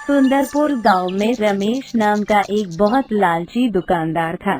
सुंदरपुर गांव में रमेश नाम का एक बहुत लालची दुकानदार था।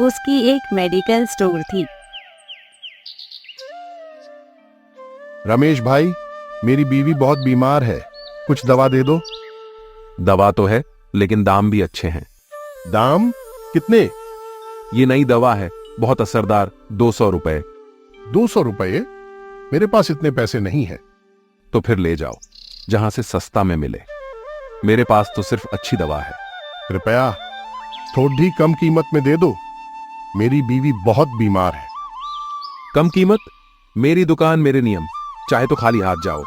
उसकी एक मेडिकल स्टोर थी। रमेश भाई, मेरी बीवी बहुत बीमार है, कुछ दवा दे दो। दवा तो है, लेकिन दाम भी अच्छे हैं। दाम कितने? ये नई दवा है, बहुत असरदार, 200 रुपए। 200 रुपये? मेरे पास इतने पैसे नहीं है। तो फिर ले जाओ, जहां से सस्ता में मिले। मेरे पास तो सिर्फ अच्छी दवा है। कृपया थोड़ी कम कीमत में दे दो, मेरी बीवी बहुत बीमार है। कम कीमत? मेरी दुकान, मेरे नियम, चाहे तो खाली हाथ जाओ।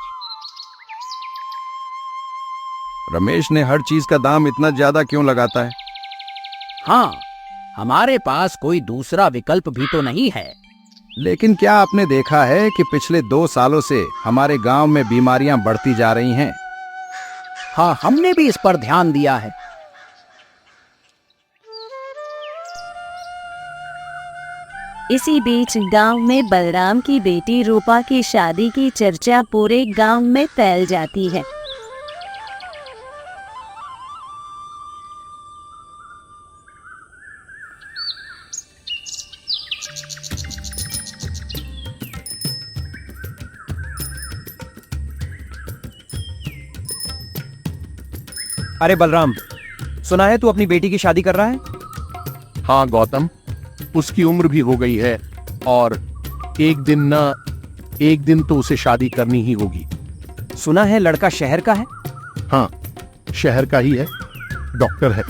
रमेश ने हर चीज का दाम इतना ज्यादा क्यों लगाता है? हाँ, हमारे पास कोई दूसरा विकल्प भी तो नहीं है। लेकिन क्या आपने देखा है कि पिछले 2 सालों से हमारे गांव में बीमारियां बढ़ती जा रही हैं? हाँ, हमने भी इस पर ध्यान दिया है। इसी बीच गांव में बलराम की बेटी रूपा की शादी की चर्चा पूरे गांव में फैल जाती है। अरे बलराम, सुना है तू अपनी बेटी की शादी कर रहा है? हाँ गौतम, उसकी उम्र भी हो गई है और एक दिन तो उसे शादी करनी ही होगी। सुना है लड़का शहर का है? हाँ, शहर का ही है, डॉक्टर है।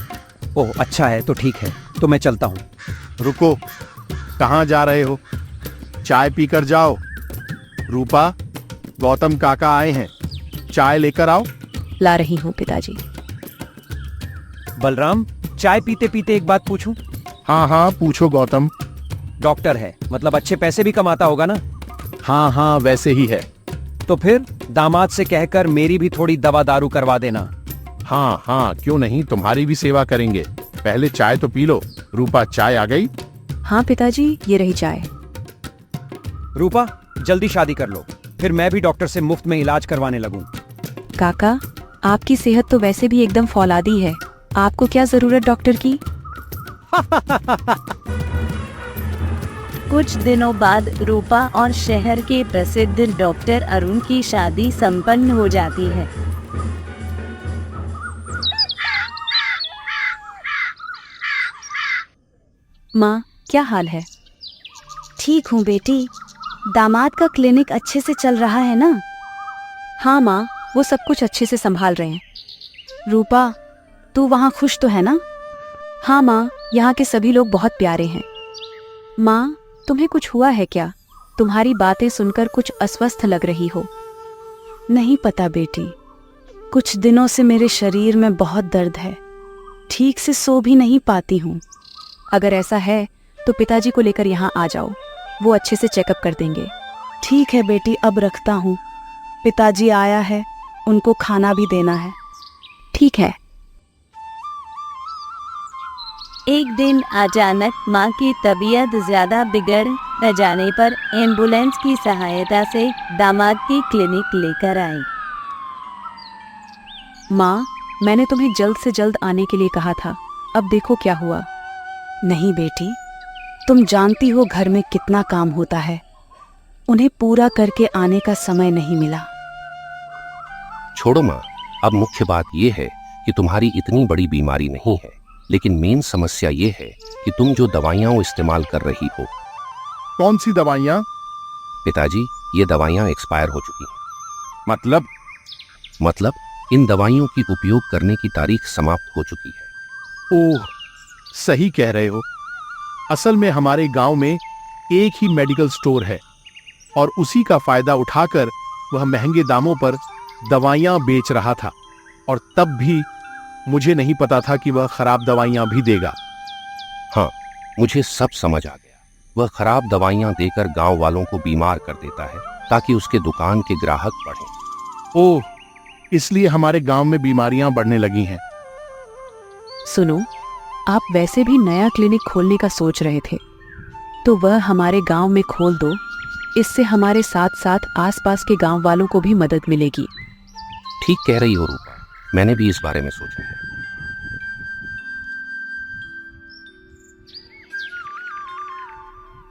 ओह अच्छा है, तो ठीक है, तो मैं चलता हूँ। रुको, कहाँ जा रहे हो? चाय पीकर जाओ। रूपा, गौतम काका आए हैं, चाय लेकर आओ। ला रही हूँ पिताजी। बलराम, चाय पीते पीते एक बात पूछूं? हाँ हाँ, पूछो गौतम। डॉक्टर है, मतलब अच्छे पैसे भी कमाता होगा ना? हाँ हाँ, वैसे ही है। तो फिर दामाद से कहकर मेरी भी थोड़ी दवा दारू करवा देना। हाँ हाँ, क्यों नहीं, तुम्हारी भी सेवा करेंगे। पहले चाय तो पी लो। रूपा, चाय आ गई? हाँ पिताजी, ये रही चाय। रूपा, जल्दी शादी कर लो, फिर मैं भी डॉक्टर से मुफ्त में इलाज करवाने लगूं। काका, आपकी सेहत तो वैसे भी एकदम फौलादी है, आपको क्या जरूरत डॉक्टर की? कुछ दिनों बाद रूपा और शहर के प्रसिद्ध डॉक्टर अरुण की शादी संपन्न हो जाती है। माँ, क्या हाल है? ठीक हूँ बेटी, दामाद का क्लिनिक अच्छे से चल रहा है ना? हाँ माँ, वो सब कुछ अच्छे से संभाल रहे हैं। रूपा, तू वहाँ खुश तो है ना? हाँ माँ, यहाँ के सभी लोग बहुत प्यारे हैं। माँ, तुम्हें कुछ हुआ है क्या? तुम्हारी बातें सुनकर कुछ अस्वस्थ लग रही हो। नहीं पता बेटी, कुछ दिनों से मेरे शरीर में बहुत दर्द है, ठीक से सो भी नहीं पाती हूँ। अगर ऐसा है तो पिताजी को लेकर यहाँ आ जाओ, वो अच्छे से चेकअप कर देंगे। ठीक है बेटी, अब रखता हूँ, पिताजी आया है, उनको खाना भी देना है। ठीक है। एक दिन अचानक माँ की तबीयत ज्यादा बिगड़ न जाने पर एम्बुलेंस की सहायता से दामाद की क्लिनिक लेकर आई। माँ, मैंने तुम्हें जल्द से जल्द आने के लिए कहा था, अब देखो क्या हुआ। नहीं बेटी, तुम जानती हो घर में कितना काम होता है, उन्हें पूरा करके आने का समय नहीं मिला। छोड़ो माँ, अब मुख्य बात यह है कि तुम्हारी इतनी बड़ी बीमारी नहीं है, लेकिन मेन समस्या ये है कि तुम जो दवाइयाँ इस्तेमाल कर रही हो। कौन सी दवाइयाँ? पिताजी, ये दवाइयाँ एक्सपायर हो चुकी हैं। मतलब इन दवाइयों की उपयोग करने की तारीख समाप्त हो चुकी है। ओह, सही कह रहे हो। असल में हमारे गांव में एक ही मेडिकल स्टोर है और उसी का फायदा उठाकर वह महंगे दामों पर दवाइयाँ बेच रहा था, और तब भी मुझे नहीं पता था कि वह खराब दवाइयाँ भी देगा। हाँ, मुझे सब समझ आ गया। वह खराब दवाइयाँ देकर गांव वालों को बीमार कर देता है ताकि उसके दुकान के ग्राहक बढ़ें। ओह, इसलिए हमारे गांव में बीमारियां बढ़ने लगी हैं। सुनो, आप वैसे भी नया क्लिनिक खोलने का सोच रहे थे, तो वह हमारे गांव में खोल दो। इससे हमारे साथ साथ आसपास के गांव वालों को भी मदद मिलेगी। ठीक कह रही हो रूपा, मैंने भी इस बारे में सोचा है।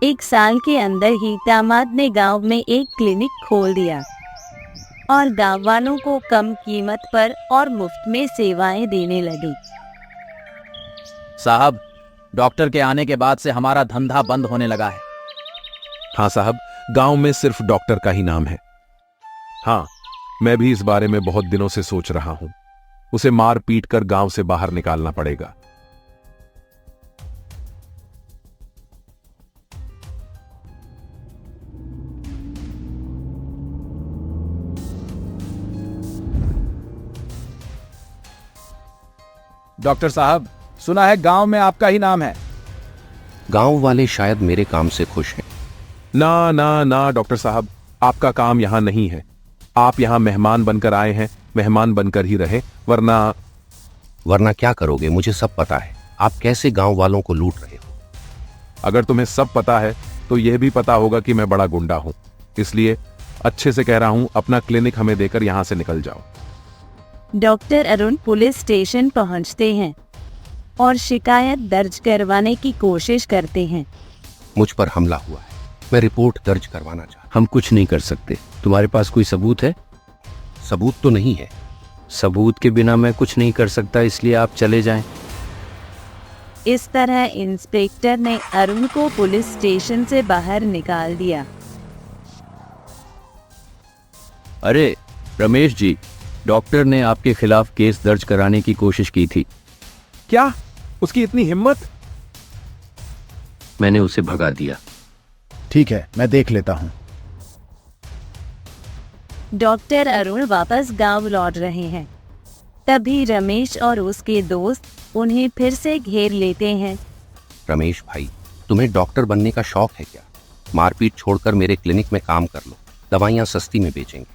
एक साल के अंदर ही दामाद ने गांव में एक क्लिनिक खोल दिया और गांव वालों को कम कीमत पर और मुफ्त में सेवाएं देने लगे। साहब, डॉक्टर के आने के बाद से हमारा धंधा बंद होने लगा है। हाँ साहब, गांव में सिर्फ डॉक्टर का ही नाम है। हाँ, मैं भी इस बारे में बहुत दिनों से सोच रहा हूं। उसे मार पीट कर गांव से बाहर निकालना पड़ेगा। डॉक्टर साहब, सुना है गांव में आपका ही नाम है। गांव वाले शायद मेरे काम से खुश हैं। ना ना ना डॉक्टर साहब, आपका काम यहां नहीं है। आप यहां मेहमान बनकर आए हैं, मेहमान बनकर ही रहे, वरना क्या करोगे? मुझे सब पता है। आप कैसे गांव वालों को लूट रहे हो। अगर तुम्हें सब पता है तो यह भी पता होगा कि मैं बड़ा गुंडा हूं। इसलिए अच्छे से कह रहा हूं, अपना क्लिनिक हमें देकर यहां से निकल जाओ। डॉक्टर अरुण पुलिस स्टेशन पहुंचते हैं और शिकायत दर्ज करवाने की कोशिश करते हैं। मुझ पर हमला हुआ है, मैं रिपोर्ट दर्ज करवाना चाहता। हम कुछ नहीं कर सकते। तुम्हारे पास कोई सबूत है? सबूत तो नहीं है। सबूत के बिना मैं कुछ नहीं कर सकता, इसलिए आप चले जाएं। इस तरह इंस्पेक्टर ने अरुण को पुलिस स्टेशन से बाहर निकाल दिया। अरे रमेश जी, डॉक्टर ने आपके खिलाफ केस दर्ज कराने की कोशिश की थी। क्या? उसकी इतनी हिम्मत? मैंने उसे भगा दिया। ठीक है, मैं देख लेता हूं। डॉक्टर अरुण वापस गांव लौट रहे हैं। तभी रमेश और उसके दोस्त उन्हें फिर से घेर लेते हैं। रमेश भाई, तुम्हें डॉक्टर बनने का शौक है क्या? मारपीट छोड़कर मेरे क्लिनिक में काम कर लो, दवाइयां सस्ती में बेचेंगे।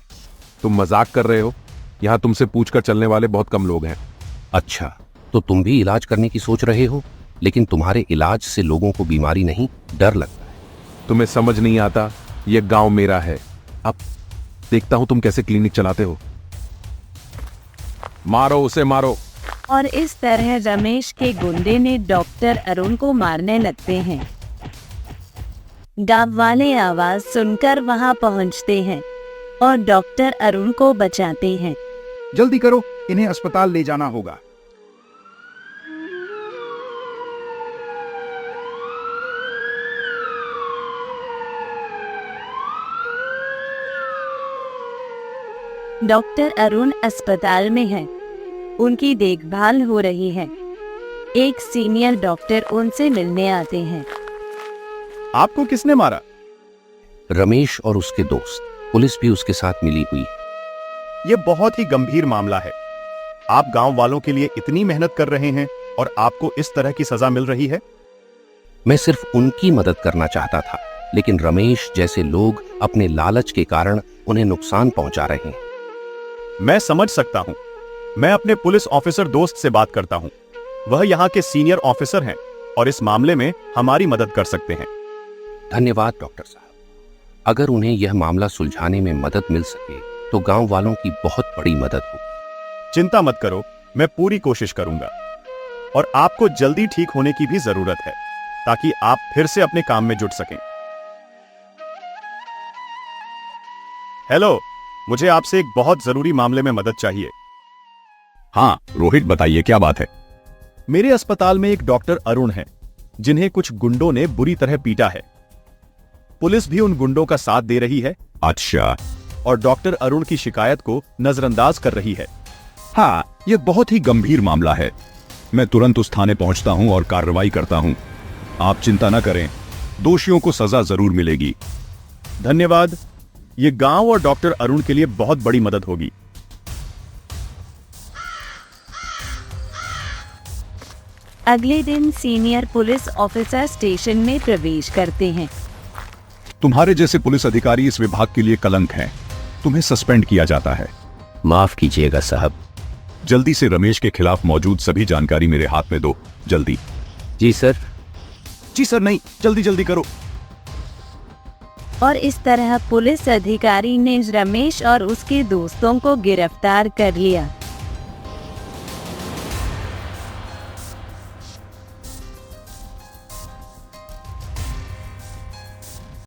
तुम मजाक कर रहे हो? यहां तुमसे पूछकर चलने वाले बहुत कम लोग हैं। अच्छा, तो तुम भी इलाज करने की सोच रहे हो, लेकिन तुम्हारे इलाज से लोगों को बीमारी नहीं, डर लगता है। तुम्हें समझ नहीं आता, यह गांव मेरा है। अब देखता हूं तुम कैसे क्लिनिक चलाते हो। मारो उसे, मारो। और इस तरह रमेश के गुंडे ने डॉक्टर अरुण को मारने लगते हैं। गांव वाले आवाज सुनकर वहां पहुंचते हैं और डॉक्टर अरुण को बचाते हैं। जल्दी करो, इन्हें अस्पताल ले जाना होगा। डॉक्टर अरुण अस्पताल में हैं। उनकी देखभाल हो रही है। एक सीनियर डॉक्टर उनसे मिलने आते हैं। आपको किसने मारा? रमेश और उसके दोस्त। पुलिस भी उसके साथ मिली हुई है। यह बहुत ही गंभीर मामला है। आप गांव वालों के लिए इतनी मेहनत कर रहे हैं और आपको इस तरह की सजा मिल रही है। मैं सिर्फ उनकी मदद करना चाहता था, लेकिन रमेश जैसे लोग अपने लालच के कारण उन्हें नुकसान पहुंचा रहे हैं। मैं समझ सकता हूं। मैं अपने पुलिस ऑफिसर दोस्त से बात करता हूं। वह यहां के सीनियर ऑफिसर हैं और इस मामले में हमारी मदद कर सकते हैं। धन्यवाद डॉक्टर साहब। अगर उन्हें यह मामला सुलझाने में मदद मिल सके तो गांव वालों की बहुत बड़ी मदद होगी। चिंता मत करो, मैं पूरी कोशिश करूंगा। और आपको जल्दी ठीक होने की भी जरूरत है ताकि आप फिर से अपने काम में जुट सकें। हेलो, मुझे आपसे एक बहुत जरूरी मामले में मदद चाहिए। हाँ रोहित, बताइए क्या बात है। मेरे अस्पताल में एक डॉक्टर अरुण हैं, जिन्हें कुछ गुंडों ने बुरी तरह पीटा है। पुलिस भी उन गुंडों का साथ दे रही है। अच्छा। और डॉक्टर अरुण की शिकायत को नजरअंदाज कर रही है। हाँ, यह बहुत ही गंभीर मामला है। मैं तुरंत उस थाने पहुंचता हूं और कार्रवाई करता हूं। आप चिंता न करें, दोषियों को सजा जरूर मिलेगी। धन्यवाद। ये गांव और डॉक्टर अरुण के लिए बहुत बड़ी मदद होगी। अगले दिन सीनियर पुलिस ऑफिसर स्टेशन में प्रवेश करते हैं। तुम्हारे जैसे पुलिस अधिकारी इस विभाग के लिए कलंक हैं। तुम्हें सस्पेंड किया जाता है। माफ कीजिएगा साहब। जल्दी से रमेश के खिलाफ मौजूद सभी जानकारी मेरे हाथ में दो, जल्दी। जी सर। जी सर, नहीं, जल्दी जल्दी करो। और इस तरह पुलिस अधिकारी ने रमेश और उसके दोस्तों को गिरफ्तार कर लिया।